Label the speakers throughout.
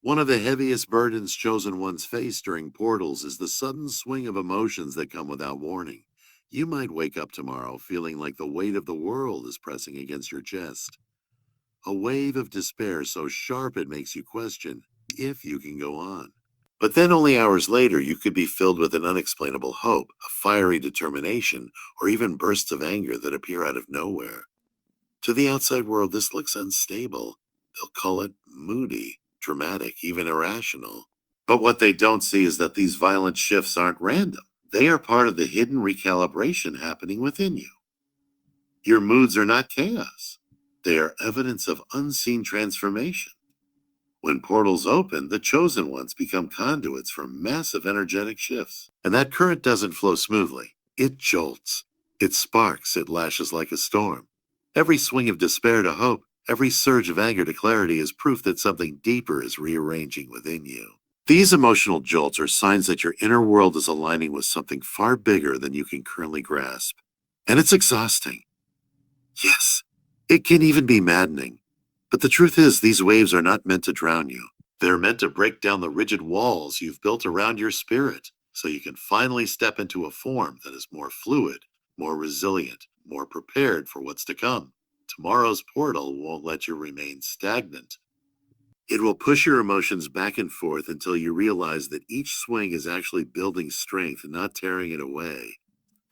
Speaker 1: One of the heaviest burdens chosen ones face during portals is the sudden swing of emotions that come without warning. You might wake up tomorrow feeling like the weight of the world is pressing against your chest. A wave of despair so sharp it makes you question if you can go on. But then only hours later, you could be filled with an unexplainable hope, a fiery determination, or even bursts of anger that appear out of nowhere. To the outside world, this looks unstable. They'll call it moody, dramatic, even irrational. But what they don't see is that these violent shifts aren't random. They are part of the hidden recalibration happening within you. Your moods are not chaos. They are evidence of unseen transformation. When portals open, the chosen ones become conduits for massive energetic shifts. And that current doesn't flow smoothly. It jolts. It sparks. It lashes like a storm. Every swing of despair to hope, every surge of anger to clarity is proof that something deeper is rearranging within you. These emotional jolts are signs that your inner world is aligning with something far bigger than you can currently grasp. And it's exhausting. Yes, it can even be maddening. But the truth is, these waves are not meant to drown you. They're meant to break down the rigid walls you've built around your spirit so you can finally step into a form that is more fluid, more resilient, more prepared for what's to come. Tomorrow's portal won't let you remain stagnant. It will push your emotions back and forth until you realize that each swing is actually building strength and not tearing it away.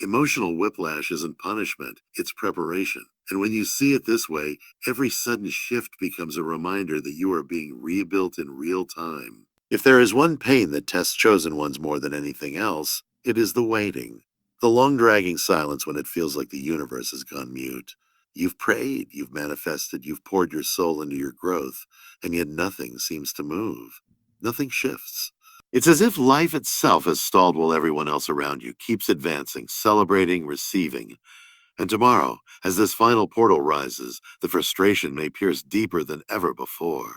Speaker 1: Emotional whiplash isn't punishment, it's preparation. And when you see it this way, every sudden shift becomes a reminder that you are being rebuilt in real time. If there is one pain that tests chosen ones more than anything else, it is the waiting. The long dragging silence when it feels like the universe has gone mute. You've prayed, you've manifested, you've poured your soul into your growth, and yet nothing seems to move. Nothing shifts. It's as if life itself has stalled while everyone else around you keeps advancing, celebrating, receiving. And tomorrow, as this final portal rises, the frustration may pierce deeper than ever before.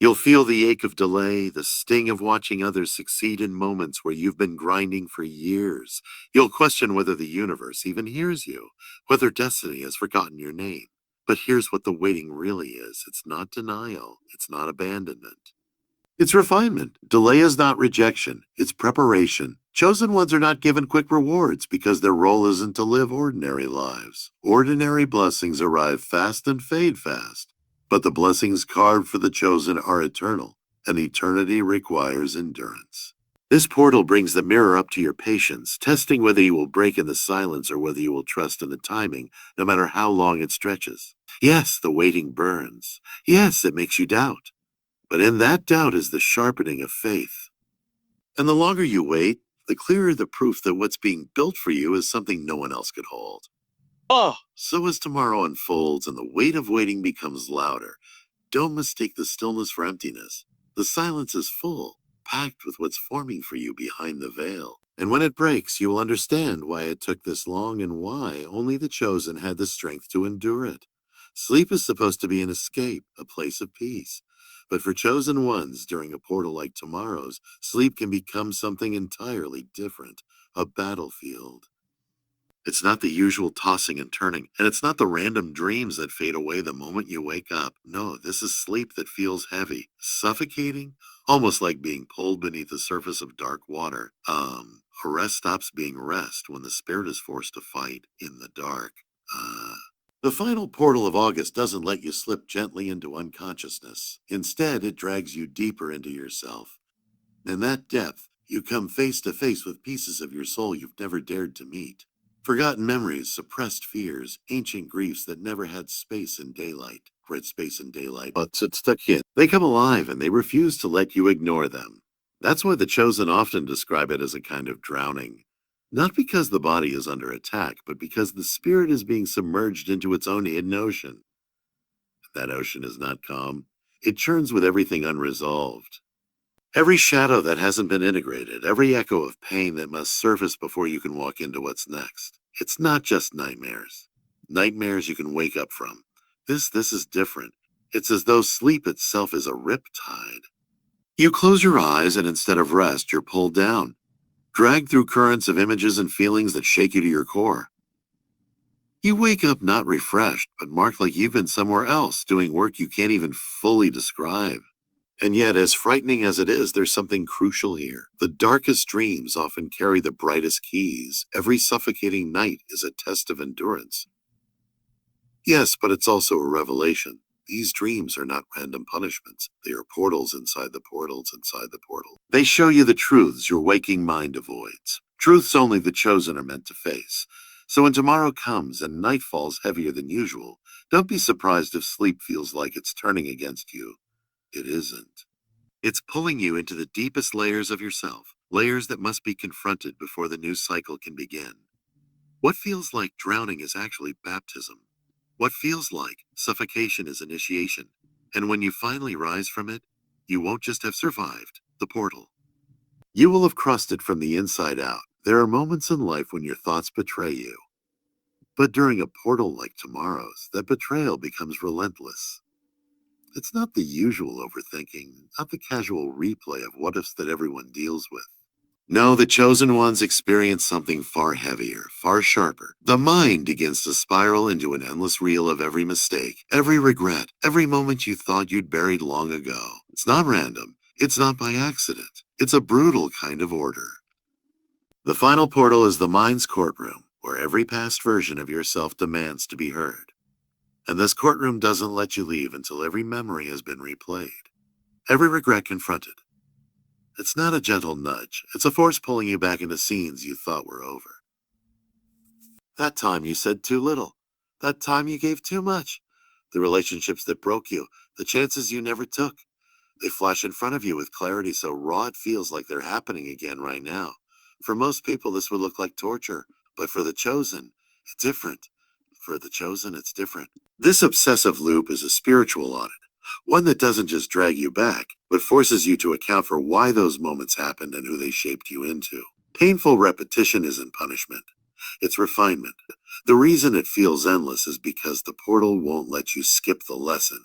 Speaker 1: You'll feel the ache of delay, the sting of watching others succeed in moments where you've been grinding for years. You'll question whether the universe even hears you, whether destiny has forgotten your name. But here's what the waiting really is. It's not denial. It's not abandonment. It's refinement. Delay is not rejection, it's preparation. Chosen ones are not given quick rewards because their role isn't to live ordinary lives. Ordinary blessings arrive fast and fade fast, but the blessings carved for the chosen are eternal, and eternity requires endurance. This portal brings the mirror up to your patience, testing whether you will break in the silence or whether you will trust in the timing, no matter how long it stretches. Yes, the waiting burns. Yes, it makes you doubt. But in that doubt is the sharpening of faith. And the longer you wait, the clearer the proof that what's being built for you is something no one else could hold. So as tomorrow unfolds and the weight of waiting becomes louder, don't mistake the stillness for emptiness. The silence is full, packed with what's forming for you behind the veil. And when it breaks, you will understand why it took this long and why only the chosen had the strength to endure it. Sleep is supposed to be an escape, a place of peace. But for chosen ones, during a portal like tomorrow's, sleep can become something entirely different, a battlefield. It's not the usual tossing and turning, and it's not the random dreams that fade away the moment you wake up. No, this is sleep that feels heavy, suffocating, almost like being pulled beneath the surface of dark water. A rest stops being rest when the spirit is forced to fight in the dark. The final portal of August doesn't let you slip gently into unconsciousness. Instead, it drags you deeper into yourself. In that depth, you come face to face with pieces of your soul you've never dared to meet. Forgotten memories, suppressed fears, ancient griefs that never had space in daylight. Red space in daylight, but it's stuck in. They come alive and they refuse to let you ignore them. That's why the chosen often describe it as a kind of drowning. Not because the body is under attack, but because the spirit is being submerged into its own hidden ocean. That ocean is not calm. It churns with everything unresolved. Every shadow that hasn't been integrated, every echo of pain that must surface before you can walk into what's next. It's not just nightmares. Nightmares you can wake up from. This is different. It's as though sleep itself is a riptide. You close your eyes and instead of rest, you're pulled down, dragged through currents of images and feelings that shake you to your core. You wake up not refreshed, but marked like you've been somewhere else, doing work you can't even fully describe. And yet, as frightening as it is, there's something crucial here. The darkest dreams often carry the brightest keys. Every suffocating night is a test of endurance. Yes, but it's also a revelation. These dreams are not random punishments. They are portals inside the portals inside the portal. They show you the truths your waking mind avoids. Truths only the chosen are meant to face. So when tomorrow comes and night falls heavier than usual, don't be surprised if sleep feels like it's turning against you. It isn't. It's pulling you into the deepest layers of yourself, layers that must be confronted before the new cycle can begin. What feels like drowning is actually baptism. What feels like suffocation is initiation. And when you finally rise from it, you won't just have survived the portal. You will have crossed it from the inside out. There are moments in life when your thoughts betray you. But during a portal like tomorrow's, that betrayal becomes relentless. It's not the usual overthinking, not the casual replay of what ifs that everyone deals with. No, the chosen ones experience something far heavier, far sharper. The mind begins to spiral into an endless reel of every mistake, every regret, every moment you thought you'd buried long ago. It's not random. It's not by accident. It's a brutal kind of order. The final portal is the mind's courtroom, where every past version of yourself demands to be heard. And this courtroom doesn't let you leave until every memory has been replayed, every regret confronted. It's not a gentle nudge. It's a force pulling you back into scenes you thought were over. That time you said too little. That time you gave too much. The relationships that broke you. The chances you never took. They flash in front of you with clarity so raw it feels like they're happening again right now. For most people, this would look like torture. But for the chosen, it's different. For the chosen, it's different. This obsessive loop is a spiritual audit. One that doesn't just drag you back, but forces you to account for why those moments happened and who they shaped you into. Painful repetition isn't punishment. It's refinement. The reason it feels endless is because the portal won't let you skip the lesson.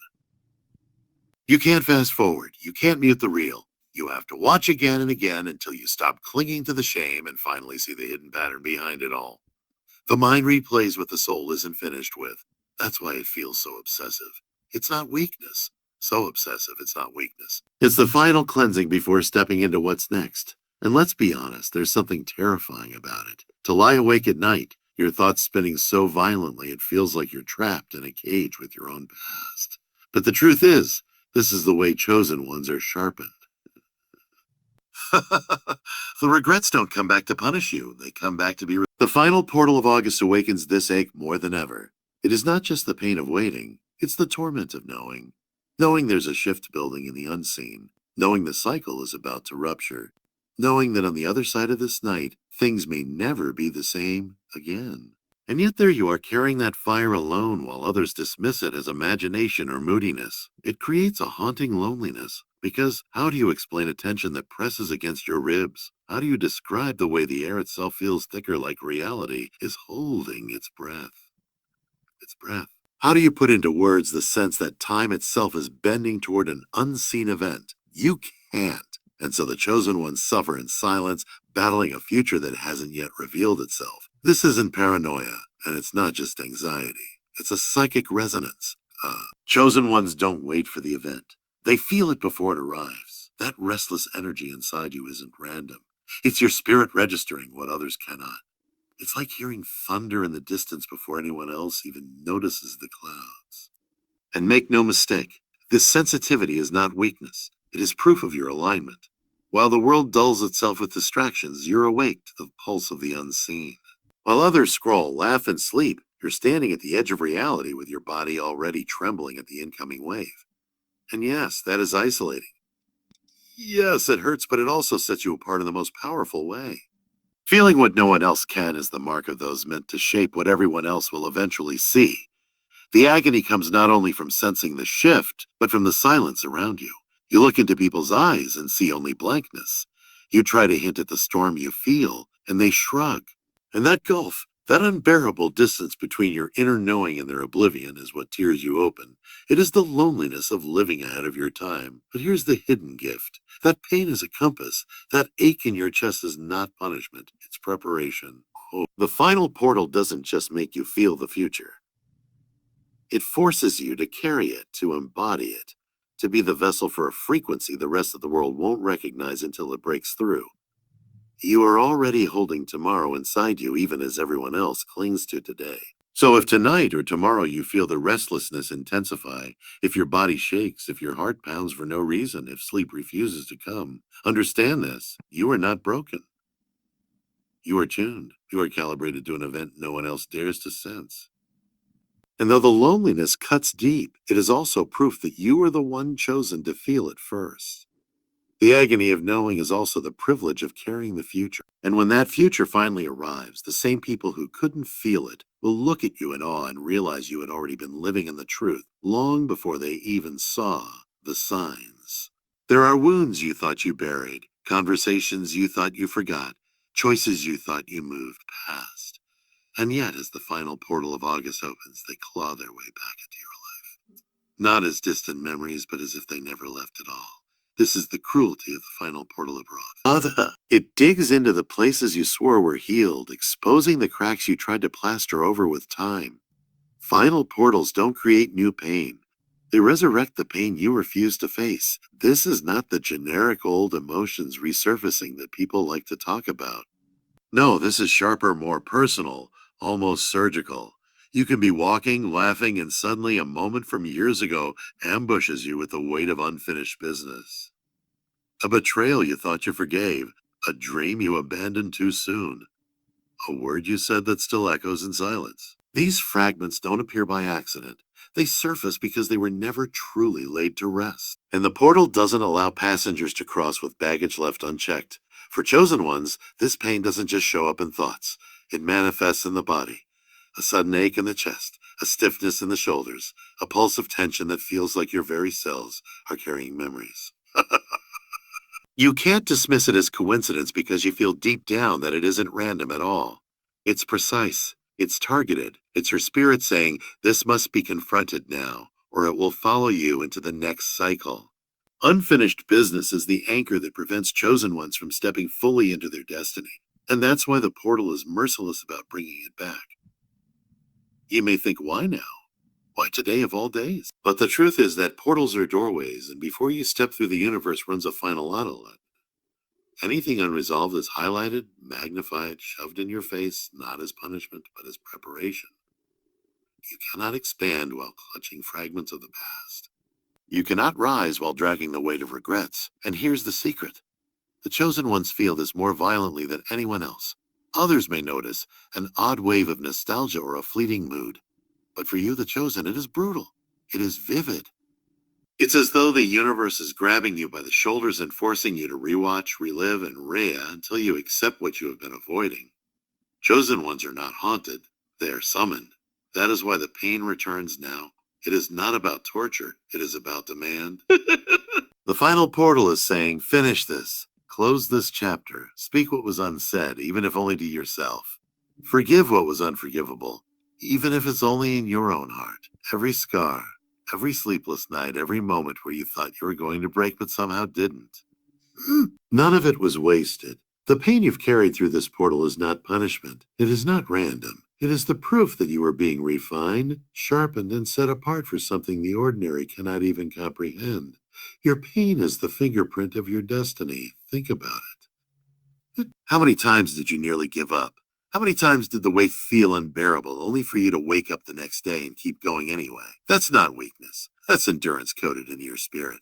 Speaker 1: You can't fast forward. You can't mute the reel. You have to watch again and again until you stop clinging to the shame and finally see the hidden pattern behind it all. The mind replays what the soul isn't finished with. That's why it feels so obsessive. It's not weakness. So obsessive, it's not weakness. It's the final cleansing before stepping into what's next. And let's be honest, there's something terrifying about it. To lie awake at night, your thoughts spinning so violently it feels like you're trapped in a cage with your own past. But the truth is, this is the way chosen ones are sharpened. The regrets don't come back to punish you. They come back to be. The final portal of August awakens this ache more than ever. It is not just the pain of waiting, it's the torment of knowing. Knowing there's a shift building in the unseen. Knowing the cycle is about to rupture. Knowing that on the other side of this night, things may never be the same again. And yet there you are carrying that fire alone while others dismiss it as imagination or moodiness. It creates a haunting loneliness. Because how do you explain a tension that presses against your ribs? How do you describe the way the air itself feels thicker like reality is holding its breath? Its breath. How do you put into words the sense that time itself is bending toward an unseen event? You can't. And so the chosen ones suffer in silence, battling a future that hasn't yet revealed itself. This isn't paranoia, and it's not just anxiety. It's a psychic resonance. Chosen ones don't wait for the event. They feel it before it arrives. That restless energy inside you isn't random. It's your spirit registering what others cannot. It's like hearing thunder in the distance before anyone else even notices the clouds. And make no mistake, this sensitivity is not weakness. It is proof of your alignment. While the world dulls itself with distractions, you're awake to the pulse of the unseen. While others scroll, laugh, and sleep, you're standing at the edge of reality with your body already trembling at the incoming wave. And yes, that is isolating. Yes, it hurts, but it also sets you apart in the most powerful way. Feeling what no one else can is the mark of those meant to shape what everyone else will eventually see. The agony comes not only from sensing the shift, but from the silence around you. You look into people's eyes and see only blankness. You try to hint at the storm you feel, and they shrug. And that gulf, that unbearable distance between your inner knowing and their oblivion is what tears you open. It is the loneliness of living ahead of your time. But here's the hidden gift. That pain is a compass. That ache in your chest is not punishment. It's preparation. Oh, the final portal doesn't just make you feel the future. It forces you to carry it, to embody it. to be the vessel for a frequency the rest of the world won't recognize until it breaks through. You are already holding tomorrow inside you, even as everyone else clings to today. So if tonight or tomorrow you feel the restlessness intensify, if your body shakes, if your heart pounds for no reason, if sleep refuses to come, understand this: you are not broken. You are tuned. You are calibrated to an event no one else dares to sense. And though the loneliness cuts deep, it is also proof that you are the one chosen to feel it first. The agony of knowing is also the privilege of carrying the future. And when that future finally arrives, the same people who couldn't feel it will look at you in awe and realize you had already been living in the truth long before they even saw the signs. There are wounds you thought you buried, conversations you thought you forgot, choices you thought you moved past. And yet, as the final portal of August opens, they claw their way back into your life. Not as distant memories, but as if they never left at all. This is the cruelty of the final portal of Roth. It digs into the places you swore were healed, exposing the cracks you tried to plaster over with time. Final portals don't create new pain. They resurrect the pain you refuse to face. This is not the generic old emotions resurfacing that people like to talk about. No, this is sharper, more personal, almost surgical. You can be walking, laughing, and suddenly a moment from years ago ambushes you with the weight of unfinished business. A betrayal you thought you forgave, a dream you abandoned too soon, a word you said that still echoes in silence. These fragments don't appear by accident. They surface because they were never truly laid to rest. And the portal doesn't allow passengers to cross with baggage left unchecked. For chosen ones, this pain doesn't just show up in thoughts. It manifests in the body. A sudden ache in the chest, a stiffness in the shoulders, a pulse of tension that feels like your very cells are carrying memories. You can't dismiss it as coincidence because you feel deep down that it isn't random at all. It's precise. It's targeted. It's your spirit saying, this must be confronted now, or it will follow you into the next cycle. Unfinished business is the anchor that prevents chosen ones from stepping fully into their destiny. And that's why the portal is merciless about bringing it back. You may think, why now? Why today of all days? But the truth is that portals are doorways, and before you step through, the universe runs a final autolet. Anything unresolved is highlighted, magnified, shoved in your face, not as punishment, but as preparation. You cannot expand while clutching fragments of the past. You cannot rise while dragging the weight of regrets. And here's the secret. The chosen ones feel this more violently than anyone else. Others may notice an odd wave of nostalgia or a fleeting mood. But for you, the chosen, it is brutal. It is vivid. It's as though the universe is grabbing you by the shoulders and forcing you to rewatch, relive, and until you accept what you have been avoiding. Chosen ones are not haunted. They are summoned. That is why the pain returns now. It is not about torture. It is about demand. The final portal is saying, finish this. Close this chapter. Speak what was unsaid, even if only to yourself. Forgive what was unforgivable, even if it's only in your own heart. Every scar, every sleepless night, every moment where you thought you were going to break but somehow didn't. None of it was wasted. The pain you've carried through this portal is not punishment. It is not random. It is the proof that you are being refined, sharpened, and set apart for something the ordinary cannot even comprehend. Your pain is the fingerprint of your destiny. Think about it. How many times did you nearly give up? How many times did the weight feel unbearable, only for you to wake up the next day and keep going anyway? That's not weakness. That's endurance coded into your spirit.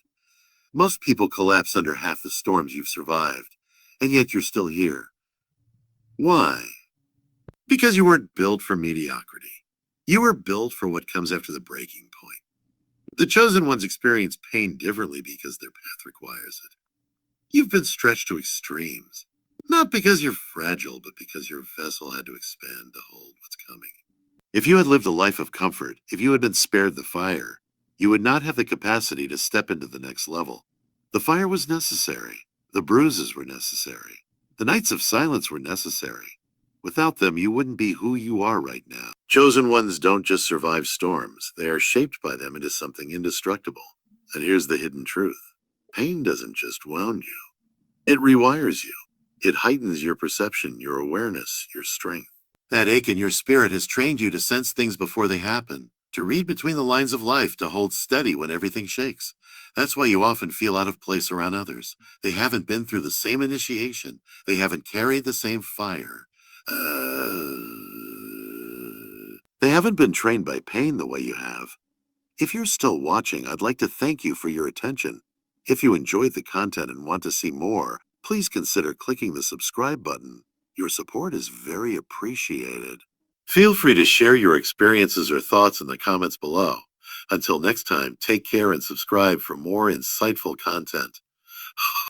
Speaker 1: Most people collapse under half the storms you've survived, and yet you're still here. Why? Because you weren't built for mediocrity. You were built for what comes after the breaking point. The chosen ones experience pain differently because their path requires it. You've been stretched to extremes, not because you're fragile, but because your vessel had to expand to hold what's coming. If you had lived a life of comfort, if you had been spared the fire, you would not have the capacity to step into the next level. The fire was necessary. The bruises were necessary. The nights of silence were necessary. Without them, you wouldn't be who you are right now. Chosen ones don't just survive storms. They are shaped by them into something indestructible. And here's the hidden truth. Pain doesn't just wound you. It rewires you. It heightens your perception, your awareness, your strength. That ache in your spirit has trained you to sense things before they happen. To read between the lines of life, to hold steady when everything shakes. That's why you often feel out of place around others. They haven't been through the same initiation, they haven't carried the same fire. They haven't been trained by pain the way you have. If you're still watching, I'd like to thank you for your attention. If you enjoyed the content and want to see more, please consider clicking the subscribe button. Your support is very appreciated. Feel free to share your experiences or thoughts in the comments below. Until next time, take care and subscribe for more insightful content.